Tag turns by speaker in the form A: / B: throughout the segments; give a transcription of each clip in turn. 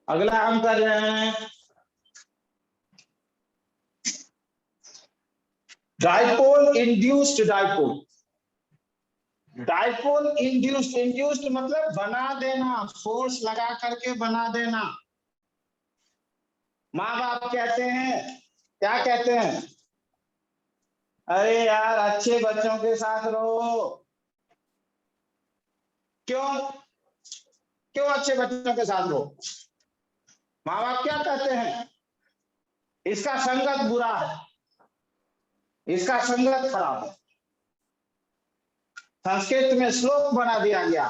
A: अगला हम कर रहे हैं dipole induced dipole. Dipole induced, induced मतलब बना देना, फोर्स लगा करके बना देना। माँ बाप कहते हैं, क्या कहते हैं, अरे यार अच्छे बच्चों के साथ रहो। क्यों क्यों अच्छे बच्चों के साथ रहो? माँ बाप क्या कहते हैं, इसका संगत बुरा है, इसका संगत खराब है। संस्कृत में श्लोक बना दिया गया,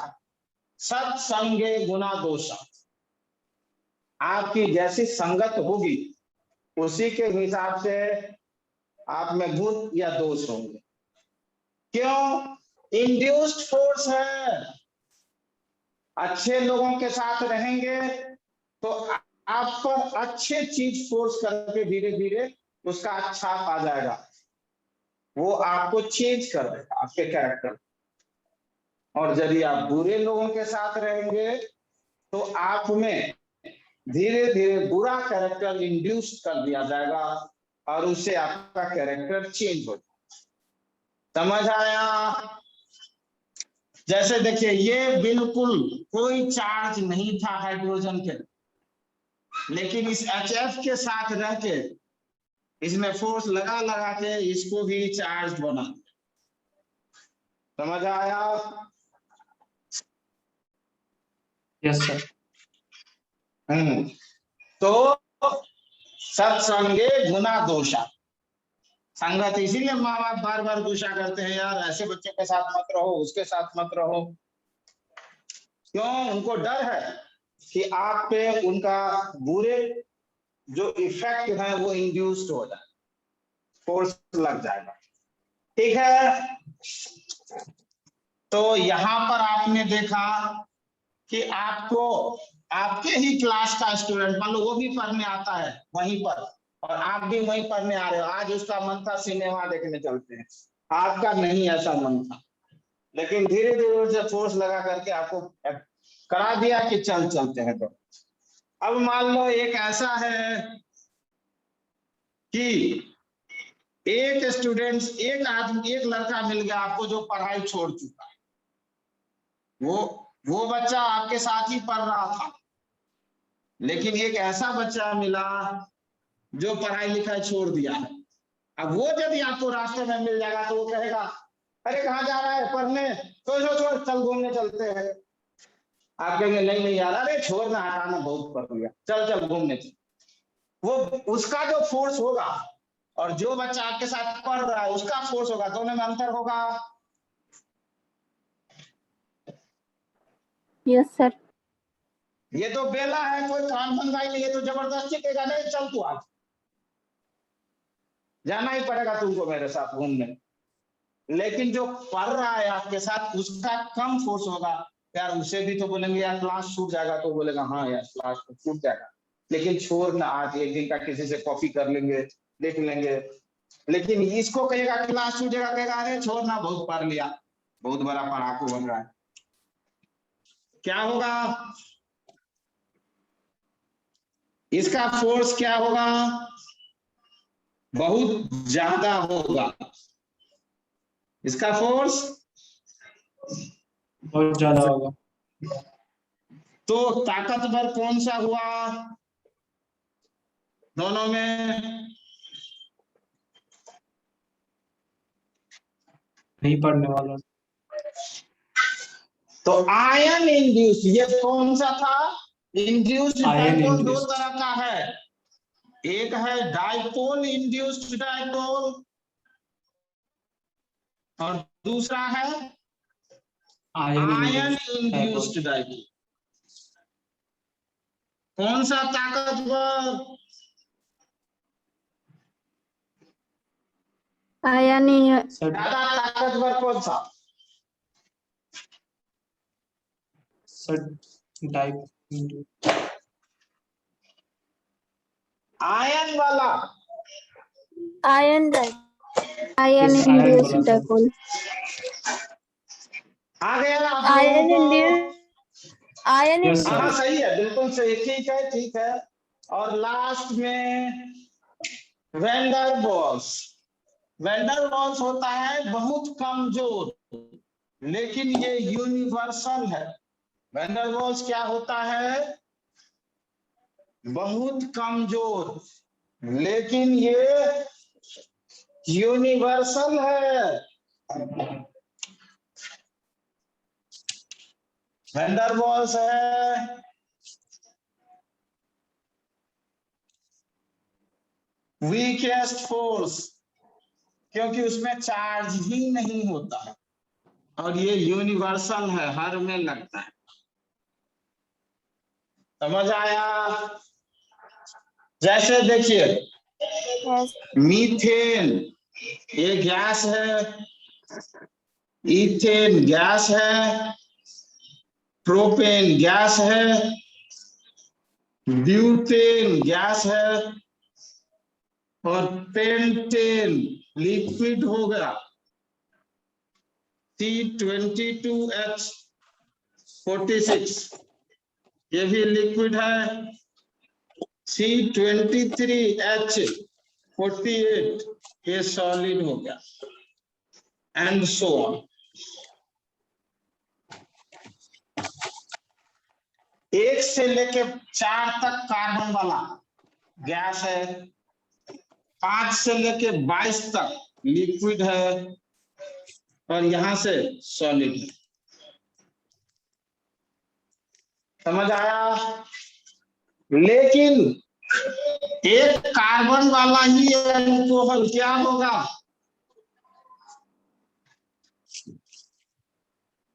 A: सत्संगे गुना दोषा। आपकी जैसी संगत होगी उसी के हिसाब से आप में गुण या दोष होंगे। क्यों? इंड्यूस्ड फोर्स है। अच्छे लोगों के साथ रहेंगे तो आप पर अच्छे चीज फोर्स करके धीरे धीरे उसका छाप आ जाएगा, वो आपको चेंज कर देगा आपके कैरेक्टर। और यदि आप बुरे लोगों के साथ रहेंगे तो आप में धीरे धीरे बुरा कैरेक्टर इंड्यूस कर दिया जाएगा और उससे आपका कैरेक्टर चेंज हो जाएगा। समझ आया? जैसे देखिए, ये बिल्कुल कोई चार्ज नहीं था हाइड्रोजन के, लेकिन इस HF के साथ रह के इसमें फोर्स लगा लगा के इसको भी चार्ज बना। समझ आया?
B: Yes sir.
A: तो सत्संगे गुना दोषा। संगत इसीलिए माँ बाप बार बार गुस्सा करते हैं, यार ऐसे बच्चे के साथ मत रहो, उसके साथ मत रहो। क्यों? उनको डर है कि आप पे उनका बुरे जो इफेक्ट है वो इंड्यूस्ड हो जाए, फोर्स लग जाएगा। ठीक है, तो यहां पर आपने देखा कि आपको आपके ही क्लास का स्टूडेंट, मान लो वो भी पढ़ने आता है वहीं पर और आप भी वहीं पढ़ने आ रहे हो, आज उसका मन था सिनेमा देखने चलते हैं, आपका नहीं ऐसा मन था, लेकिन धीरे धीरे उसे फोर्स लगा करके आपको करा दिया कि चल चलते हैं। तो अब मान लो एक ऐसा है कि एक स्टूडेंट, एक आदमी, एक लड़का मिल गया आपको जो पढ़ाई छोड़ चुका है, वो बच्चा आपके साथ ही पढ़ रहा था, लेकिन एक ऐसा बच्चा मिला जो पढ़ाई लिखाई छोड़ दिया है। अब वो यदि आपको रास्ते में मिल जाएगा तो वो कहेगा, अरे कहाँ जा रहा है पढ़ने, तो छोड़ चल घूमने चलते हैं। आप कहेंगे नहीं नहीं यार, अरे छोड़ना हटाना बहुत पढ़ लिया, चल चल घूमने चल। वो उसका जो फोर्स होगा और जो बच्चा आपके साथ पढ़ रहा है उसका फोर्स होगा, दोनों में अंतर होगा।
C: Yes sir.
A: ये तो बेला है, कोई काम धंधा ही नहीं है, तो जबरदस्ती कहेगा नहीं चल तू आज, जाना ही पड़ेगा तुमको मेरे साथ घूमने। लेकिन जो पढ़ रहा है आपके साथ उसका कम फोर्स होगा, यार उसे भी तो बोलेंगे यार क्लास छूट जाएगा, तो बोलेगा हाँ यार क्लास तो छूट जाएगा, लेकिन छोड़ ना, आज एक दिन का किसी से कॉपी कर लेंगे, देख लेंगे। लेकिन इसको कहेगा क्लास छूट जाएगा, कहेगा अरे छोड़ ना, बहुत पढ़ लिया, बहुत बड़ा पढ़ाकू बन रहा है। क्या होगा? इसका फोर्स क्या होगा? बहुत ज्यादा होगा। इसका फोर्स
B: बहुत ज्यादा होगा।
A: तो ताकतवर कौन सा हुआ दोनों में?
B: नहीं पढ़ने वाला।
A: तो आयन इंड्यूस, ये कौन सा था? इंड्यूस्ड
B: आयन
A: डाइपोल दो
B: इंड्यूस्ड।
A: तरह का है, एक है डाइपोल इंड्यूस्ड डाइपोल और दूसरा है आयन इंड्यूस्ड डाइपोल। कौन सा ताकतवर?
C: आयनीय।
A: ज्यादा ताकतवर कौन सा? आयन वाला।
C: Ion induced dipole.
A: आ गया ना?
C: Ion induced ion
B: Yes,
C: India.
B: sir.
A: हाँ सही है, बिल्कुल सही, ठीक है ठीक है। और लास्ट में वेंडर वॉल्स। वेंडर वॉल्स होता है बहुत कमजोर, लेकिन ये यूनिवर्सल है। वेंडर वॉल्स क्या होता है? बहुत कमजोर, लेकिन ये यूनिवर्सल है। वेंडर वॉल्स है वीकेस्ट फोर्स, क्योंकि उसमें चार्ज ही नहीं होता है, और ये यूनिवर्सल है, हर में लगता है। समझ आया? जैसे देखिए,
C: यस।
A: मीथेन ये गैस है, इथेन गैस है, प्रोपेन गैस है, ब्यूटेन गैस है, और पेंटेन लिक्विड हो गया, C22H46 ये भी लिक्विड है, C23H48 ये सॉलिड हो गया, एंड सो ऑन। एक से लेके 4 तक कार्बन वाला गैस है, 5 से लेके 22 तक लिक्विड है, और यहां से सॉलिड है। समझ आया? लेकिन एक कार्बन वाला ही अल्कोहल क्या होगा?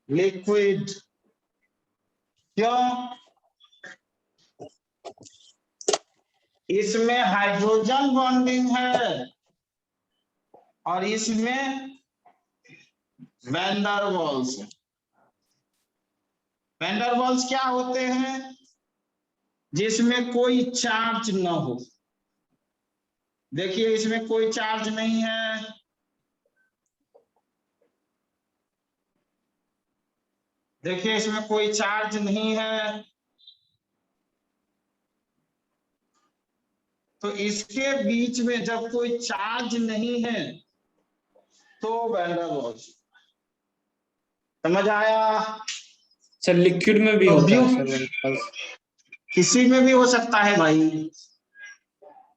A: लिक्विड। क्यों? इसमें हाइड्रोजन बॉन्डिंग है, और इसमें वैन डर वाल्स है। वैन डर वाल्स क्या होते हैं? जिसमें कोई चार्ज न हो। देखिए इसमें कोई चार्ज नहीं है, देखिए इसमें कोई चार्ज नहीं है, तो इसके बीच में जब कोई चार्ज नहीं है तो वैन डर वाल्स। समझ आया?
B: सर लिक्विड में भी
A: तो
B: होता है
A: view
B: sir Van der Waals?
A: किसी में भी हो सकता है भाई,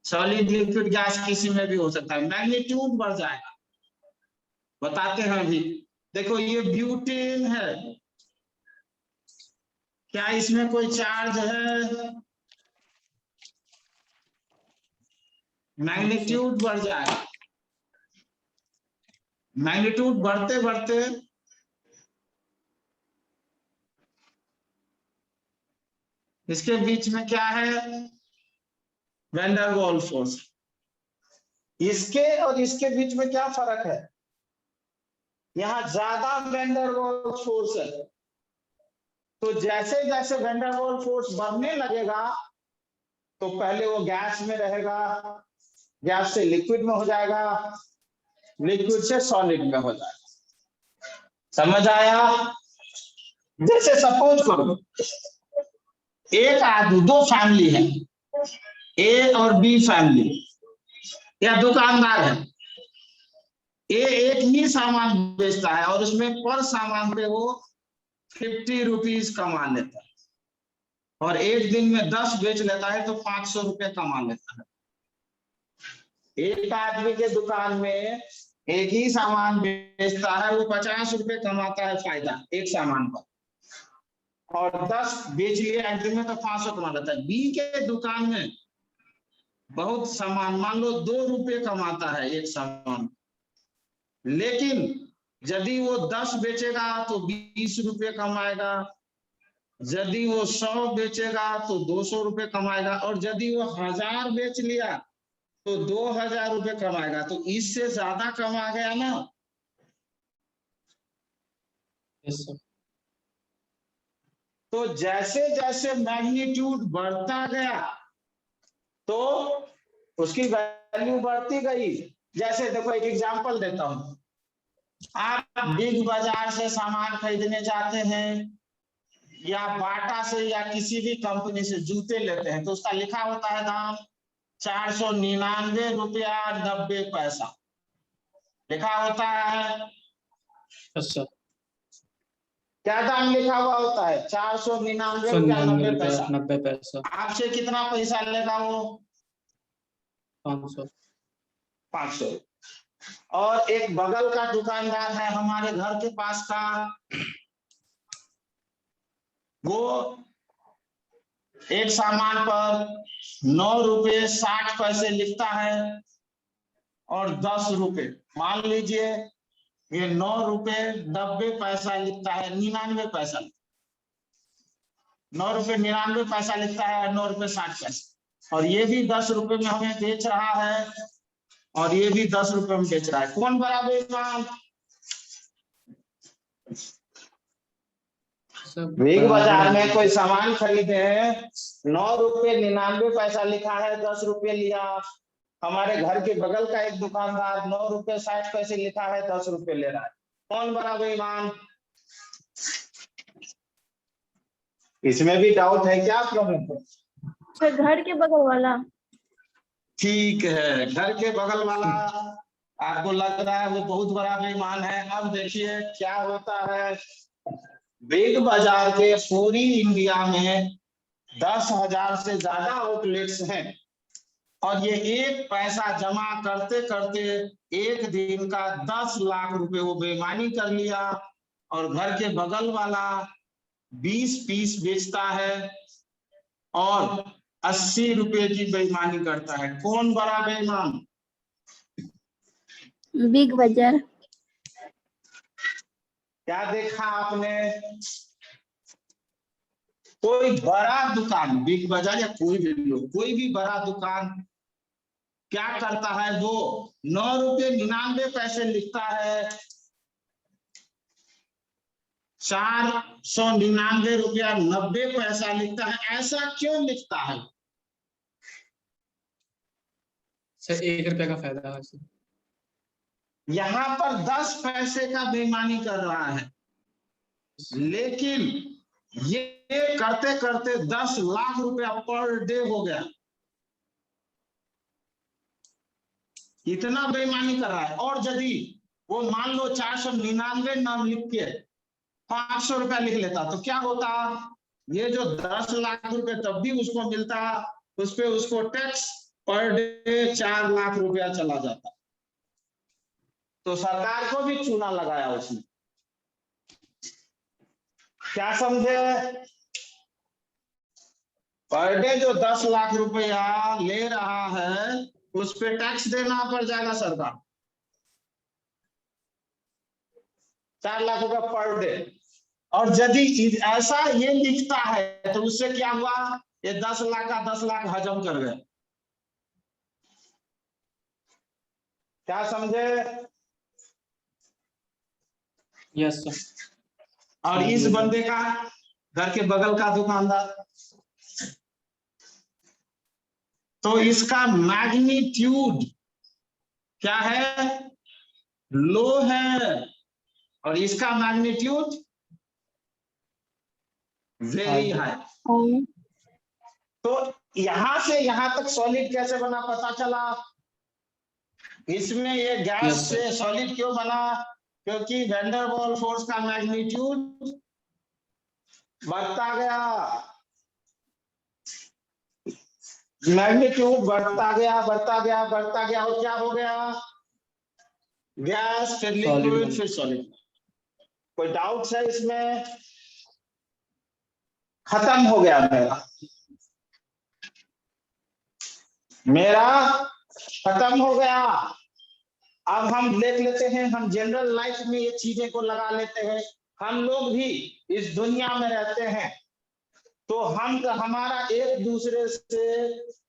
A: सॉलिड लिक्विड गैस किसी में भी हो सकता है, मैग्नीट्यूड बढ़ जाएगा। बताते हैं अभी। देखो ये ब्यूटेन है, क्या इसमें कोई चार्ज है? मैग्नीट्यूड बढ़ जाएगा। मैग्नीट्यूड बढ़ते बढ़ते इसके बीच में क्या है? Van der Waals force. इसके और इसके बीच में क्या फर्क है? यहाँ ज्यादा वैन डर वाल्स फोर्स है, तो जैसे जैसे वैन डर वाल्स फोर्स बढ़ने लगेगा तो पहले वो गैस में रहेगा, गैस से लिक्विड में हो जाएगा, लिक्विड से सॉलिड में हो जाएगा। समझ आया? जैसे सपोज करो एक आदमी, दो फैमिली है, ए और बी फैमिली, या दुकानदार है। ए एक ही सामान बेचता है और उसमें पर सामान पे वो 50 रुपीज कमा लेता है, और एक दिन में 10 बेच लेता है तो 500 रुपए कमा लेता है। एक आदमी के दुकान में एक ही सामान बेचता है, वो 50 रुपए कमाता है फायदा एक सामान पर, और 10 बेच लिया एक दिन में तो 500 कमा लेता है। बी के दुकान में बहुत सामान, मान लो 2 रुपए कमाता है एक सामान, लेकिन यदि वो 10 बेचेगा तो 20 रुपए कमाएगा, यदि वो 100 बेचेगा तो 200 रुपए कमाएगा, और यदि वो 1000 बेच लिया तो 2000 रुपए कमाएगा। तो इससे ज्यादा कमा गया ना?
B: Yes, sir.
A: तो जैसे जैसे मैग्नीट्यूड बढ़ता गया तो उसकी वैल्यू बढ़ती गई। जैसे देखो एक एग्जांपल देता हूं, आप बिग बाजार से सामान खरीदने जाते हैं, या बाटा से या किसी भी कंपनी से जूते लेते हैं तो उसका लिखा होता है दाम 499 रुपया 90 पैसा लिखा होता है।
B: Yes sir.
A: क्या दाम लिखा हुआ होता है? 499 रुपया
B: 99
A: 90
B: रुपया
A: पैसा।
B: 90 पैसा।
A: आपसे कितना पैसा लेगा वो?
B: 500।
A: 500। और एक बगल का दुकानदार है हमारे घर के पास का, वो एक सामान पर 9 रुपये 60 पैसे लिखता है और 10 रुपये, मान लीजिए ये 9 रुपये 90 पैसा लिखता है, 99 पैसा, 9 रुपये 99 पैसा लिखता है, 9 रुपये 60 पैसा, और ये भी 10 रुपये में हमें बेच रहा है और ये भी 10 रुपये में बेच रहा है। कौन बड़ा बेईमान? बिग बाजार में कोई सामान खरीदे 9 रुपये 99 पैसा लिखा है, 10 रुपये लिया। हमारे घर के बगल का एक दुकानदार 9 रुपये 60 पैसे लिखा है, 10 रुपये ले रहा है। कौन बड़ा बेईमान? इसमें भी डाउट है क्या आप लोगों को?
C: सर घर के बगल वाला।
A: ठीक है, घर के बगल वाला आपको लग रहा है वो बहुत बड़ा बेईमान है। अब देखिए क्या होता है, बिग बाजार के पूरी इंडिया में 10,000 से ज्यादा आउटलेट्स हैं और ये एक पैसा जमा करते करते एक दिन का 10 लाख रुपए वो बेईमानी कर लिया। और घर के बगल वाला 20 पीस बेचता है और 80 रुपए की बेईमानी करता है। कौन बड़ा बेईमान?
C: बिग बाजार।
A: क्या देखा आपने? कोई बड़ा दुकान, बिग बाजार या कोई भी लोग, कोई भी बड़ा दुकान क्या करता है, वो 9 रुपये 99 पैसे लिखता है, 499 रुपया 90 पैसा लिखता है। ऐसा क्यों लिखता है?
B: सर 1 रुपया का फायदा है सर।
A: यहाँ पर 10 पैसे का बेईमानी कर रहा है, लेकिन ये करते करते 10 लाख रुपया पर डे हो गया। इतना बेईमानी कर रहा है। और यदि वो मान लो 499 नाम लिख के 500 रुपया लिख लेता तो क्या होता? ये जो 10 लाख रुपए तब भी उसको मिलता, उस पे उसको टैक्स पर डे 4 लाख रुपया चला जाता। तो सरकार को भी चूना लगाया उसने। क्या समझे? पर डे जो 10 लाख रुपया ले रहा है उस पे टैक्स देना पड़ जाएगा सरकार, 4 लाख रुपया पर डे। और यदि ऐसा ये लिखता है तो उससे क्या हुआ, ये 10 लाख का 10 लाख हजम कर गए। क्या समझे?
B: Yes sir.
A: और इस बंदे का घर के बगल का दुकानदार, तो इसका मैग्नीट्यूड क्या है? लो है, और इसका मैग्नीट्यूड वेरी हाई। तो यहां से यहां तक सॉलिड कैसे बना पता चला? इसमें ये गैस से सॉलिड क्यों बना? क्योंकि वैन डर वाल्स फोर्स का मैग्नीट्यूड बढ़ता गया, मैग्नीट्यूड बढ़ता गया बढ़ता गया बढ़ता गया, और क्या हो गया? गैस, फिर लिक्विड, फिर सॉलिड। कोई डाउट है इसमें? खत्म हो गया मेरा खत्म हो गया। अब हम देख लेते हैं, हम जनरल लाइफ में ये चीजें को लगा लेते हैं। हम लोग भी इस दुनिया में रहते हैं तो हमारा एक दूसरे से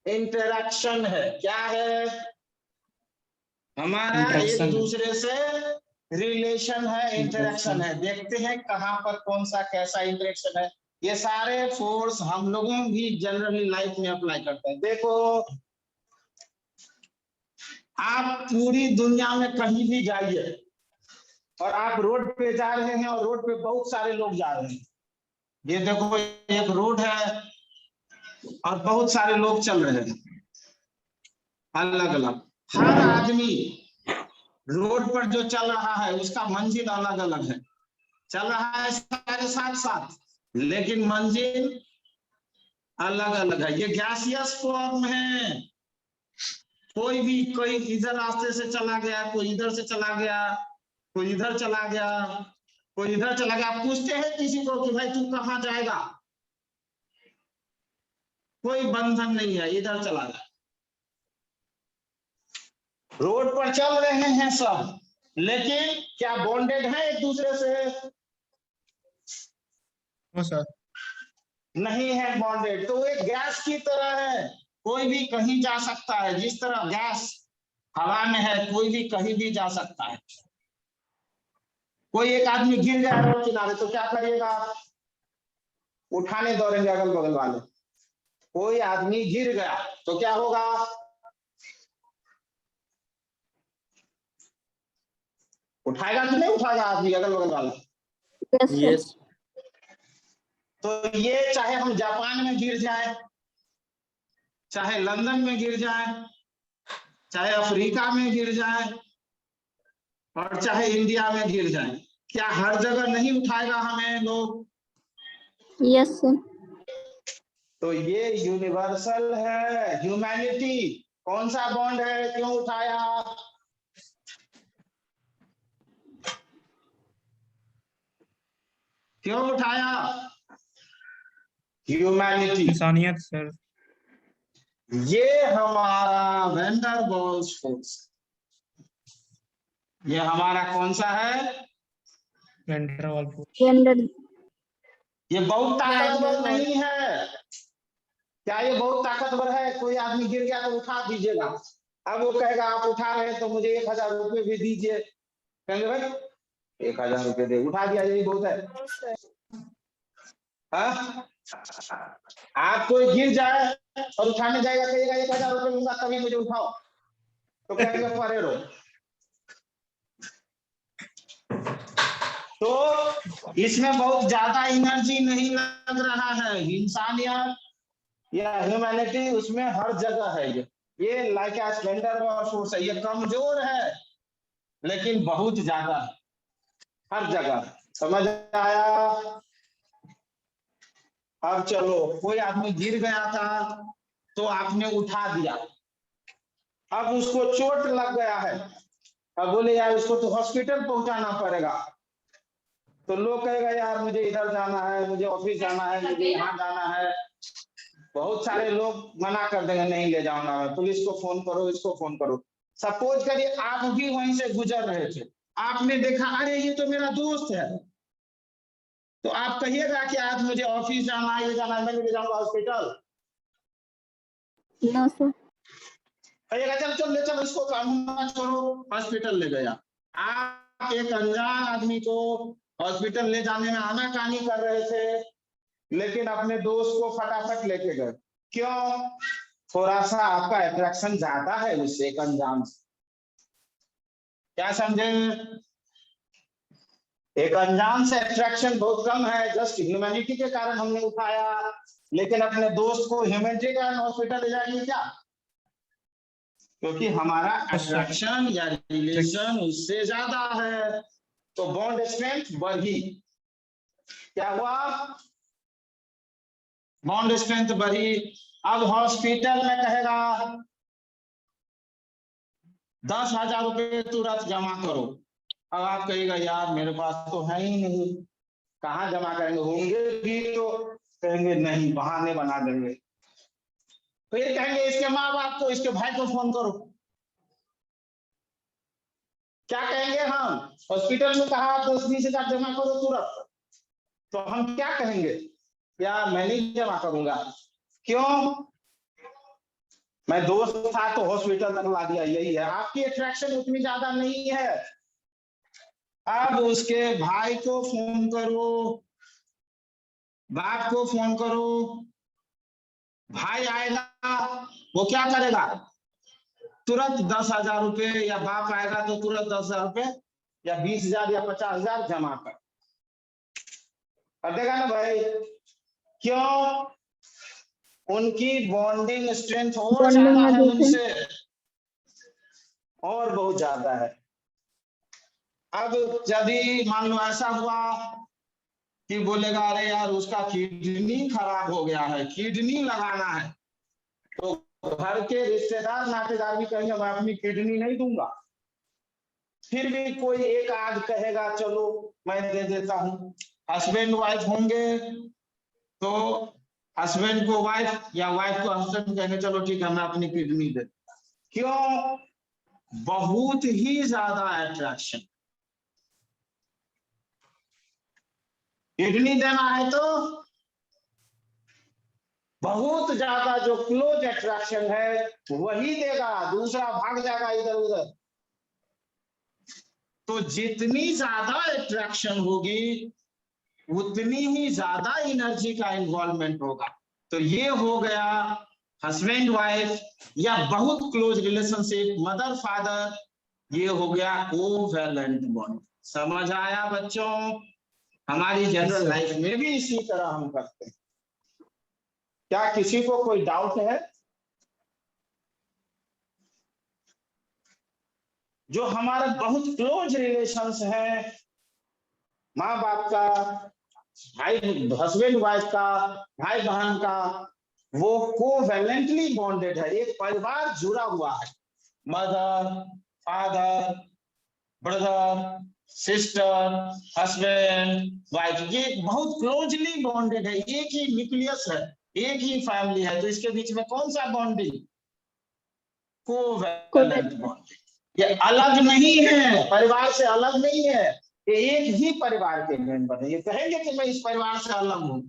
A: इंटरेक्शन है। क्या है? हमारा एक दूसरे से रिलेशन है, इंटरेक्शन है। देखते हैं कहां पर कौन सा कैसा इंटरेक्शन है। ये सारे फोर्स हम लोगों भी जनरली लाइफ में अप्लाई करते हैं। देखो, आप पूरी दुनिया में कहीं भी जाइए और आप रोड पे जा रहे हैं और रोड पे बहुत सारे लोग जा रहे हैं, ये देखो एक रोड है और बहुत सारे लोग चल रहे हैं अलग अलग। हर आदमी रोड पर जो चल रहा है उसका मंजिल अलग अलग है, चल रहा है सारे साथ साथ, लेकिन मंजिल अलग अलग है। ये गैसियस फॉर्म है। कोई इधर रास्ते से चला गया, कोई इधर से चला गया, कोई इधर चला गया, कोई इधर चला गया। आप पूछते हैं किसी को कि भाई तू कहाँ जाएगा, कोई बंधन नहीं है, इधर चला गया। रोड पर चल रहे हैं सब, लेकिन क्या बॉन्डेड है एक दूसरे से?
B: हाँ सर।
A: नहीं है बॉन्डेड। तो एक गैस की तरह है, कोई भी कहीं जा सकता है। जिस तरह गैस हवा में है, कोई भी कहीं भी जा सकता है। कोई एक आदमी गिर गया रोड किनारे तो क्या करिएगा? उठाने दौड़ेंगे अगल बगल वाले। कोई आदमी गिर गया तो क्या होगा? उठाएगा कि नहीं उठाएगा आदमी अगल बगल वाला?
C: Yes sir.
A: तो ये चाहे हम जापान में गिर जाए, चाहे लंदन में गिर जाए, चाहे अफ्रीका में गिर जाए, और चाहे इंडिया में गिर जाए, क्या हर जगह नहीं उठाएगा हमें लोग?
C: Yes sir.
A: तो ये यूनिवर्सल है, ह्यूमैनिटी। कौन सा बॉन्ड है? क्यों उठाया? क्यों उठाया? ह्यूमैनिटी।
B: इंसानियत सर।
A: ये हमारा वैंडरवाल्स फोर्स, ये हमारा कौन सा है?
B: Van der Waals force.
C: जेंडर।
A: ये बहुत ताकतवर नहीं है। क्या ये बहुत ताकतवर है? कोई आदमी गिर गया तो उठा दीजिएगा। अब वो कहेगा आप उठा रहे हैं तो मुझे 1000 रुपये भी दीजिए। कहेंगे भाई 1000 रुपये दे, उठा दिया, यही बहुत है। हाँ? आप कोई गिर जाए और उठाने जाएगा, कहेगा 1000 रुपये लूंगा तभी मुझे उठाओ, तो कहेंगे परे रहो। तो इसमें बहुत ज्यादा एनर्जी नहीं लग रहा है। इंसानियत या ह्यूमैनिटी उसमें हर जगह है। ये लाइक ए स्प्लेंडर फोर्स है। ये कमजोर है लेकिन बहुत ज्यादा है हर जगह। समझ आया? अब चलो, कोई आदमी गिर गया था तो आपने उठा दिया, अब उसको चोट लग गया है, अब बोले यार उसको तो हॉस्पिटल पहुंचाना पड़ेगा। तो लोग कहेगा यार मुझे इधर जाना है, मुझे ऑफिस जाना है, मुझे यहाँ जाना है। बहुत सारे लोग मना कर देंगे नहीं ले जाऊंगा मैं, पुलिस को फोन करो, इसको फोन करो। सपोज करिए आप भी वहीं से गुजर रहे थे, आपने देखा अरे ये तो मेरा दोस्त है, तो आप कहिएगा कि आज मुझे ऑफिस जाना है, ये जाना है, मैं ले जाऊंगा हॉस्पिटल?
C: No sir.
A: कहिएगा चल चल ले चल इसको छोड़ो, हॉस्पिटल ले गया। आप एक अनजान आदमी को हॉस्पिटल ले जाने में आनाकानी कर रहे थे, लेकिन अपने दोस्त को फटाफट लेके गए। क्यों? थोड़ा सा आपका अट्रैक्शन ज्यादा है उससे, एक अनजान से। क्या समझे? एक अनजान से अट्रैक्शन बहुत कम है। जस्ट ह्यूमैनिटी के कारण हमने उठाया, लेकिन अपने दोस्त को ह्यूमैनिटी के कारण हॉस्पिटल ले जाएंगे क्या? क्योंकि हमारा अट्रैक्शन या रिलेशन उससे ज्यादा है, तो बॉन्ड स्ट्रेंथ बढ़ी। क्या हुआ? बॉन्ड स्ट्रेंथ बढ़ी। अब हॉस्पिटल में कहेगा 10,000 रुपये तुरंत जमा करो। अब आप कहेगा यार मेरे पास तो है ही नहीं, कहाँ जमा करेंगे, होंगे भी तो कहेंगे नहीं, बहाने बना देंगे। फिर कहेंगे इसके माँ बाप को, इसके भाई को फोन करो। क्या कहेंगे हम? हॉस्पिटल में कहा 10-20 हजार जमा करो तुरंत, तो हम क्या कहेंगे? यार मैं नहीं जमा करूंगा। क्यों? मैं दोस्त था तो हॉस्पिटल तक ला दिया, यही है। आपकी अट्रैक्शन उतनी ज्यादा नहीं है। अब उसके भाई को फोन करो, बाप को फोन करो, भाई आएगा, वो क्या करेगा? तुरंत 10,000 रुपये, या बाप आएगा तो तुरंत 10,000 रुपये या 20,000 या 50,000 जमा कर देगा ना भाई। क्यों? उनकी बॉन्डिंग स्ट्रेंथ और
C: Bonding
A: ज्यादा है
C: अधिक है।
A: उनसे, और बहुत ज्यादा है। अब यदि मान लो ऐसा हुआ कि बोलेगा अरे यार उसका किडनी खराब हो गया है, किडनी लगाना है, तो घर के रिश्तेदार नातेदार भी कहेंगे मैं अपनी किडनी नहीं दूंगा। फिर भी कोई एक आध कहेगा चलो मैं दे देता हूं। हस्बैंड वाइफ होंगे तो हस्बैंड को वाइफ या वाइफ को हस्बैंड कहेंगे चलो ठीक है मैं अपनी किडनी दे। क्यों? बहुत ही ज्यादा अट्रैक्शन। किडनी देना है तो बहुत ज्यादा जो क्लोज अट्रैक्शन है वही देगा, दूसरा भाग जाएगा इधर उधर। तो जितनी ज्यादा अट्रैक्शन होगी उतनी ही ज्यादा एनर्जी का इन्वॉल्वमेंट होगा। तो ये हो गया हस्बैंड वाइफ या बहुत क्लोज रिलेशनशिप, मदर फादर, ये हो गया कोवैलेंट बॉन्ड। समझ आया बच्चों? हमारी जनरल लाइफ में भी इसी तरह हम करते हैं। क्या किसी को कोई डाउट है? जो हमारा बहुत क्लोज रिलेशंस है, माँ बाप का, भाई हस्बैंड वाइफ का, भाई बहन का, वो कोवैलेंटली बॉन्डेड है, एक परिवार जुड़ा हुआ है। Mother, father, brother, sister, husband, wife, ये बहुत क्लोजली बॉन्डेड है, एक ही न्यूक्लियस है, एक ही फैमिली है। तो इसके बीच में कौन सा बॉन्डिंग? Covalent bonding. ये अलग नहीं है, परिवार से अलग नहीं है, ये एक ही परिवार के मेंबर है। ये कहेंगे कि मैं इस परिवार से अलग हूं।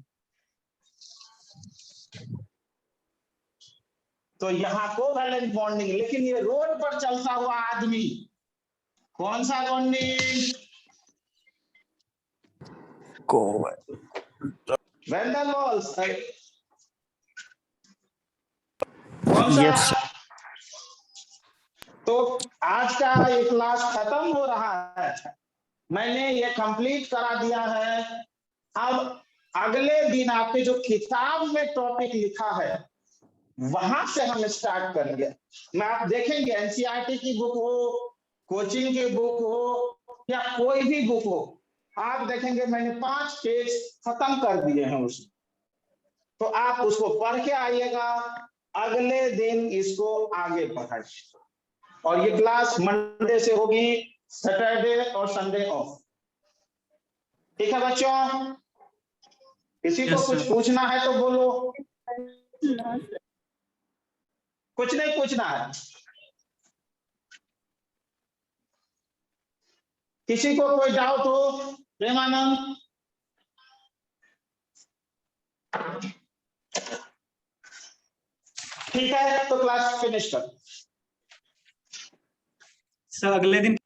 A: तो यहाँ कोवैलेंट बॉन्डिंग। लेकिन ये रोड पर चलता हुआ आदमी, कौन सा बॉन्डिंग? वैन वॉल्स, कौन सा?
D: Yes,
A: तो आज का ये क्लास खत्म हो रहा है, मैंने ये कंप्लीट करा दिया है। अब अगले दिन आपके जो किताब में टॉपिक लिखा है वहां से हम स्टार्ट करेंगे। मैं आप देखेंगे एनसीईआरटी की बुक हो, कोचिंग की बुक हो या कोई भी बुक हो, आप देखेंगे मैंने 5 पेज खत्म कर दिए हैं उसमें। तो आप उसको पढ़ के आइएगा, अगले दिन इसको आगे पढ़ाइए। और ये क्लास मंडे से होगी, सैटरडे और संडे ऑफ। ठीक है बच्चों? किसी को
B: Yes,
A: कुछ
B: sir.
A: पूछना है तो बोलो। कुछ नहीं पूछना है? किसी को कोई डाउट हो? प्रेमानंद? ठीक है, तो क्लास फिनिश कर।
B: सर अगले दिन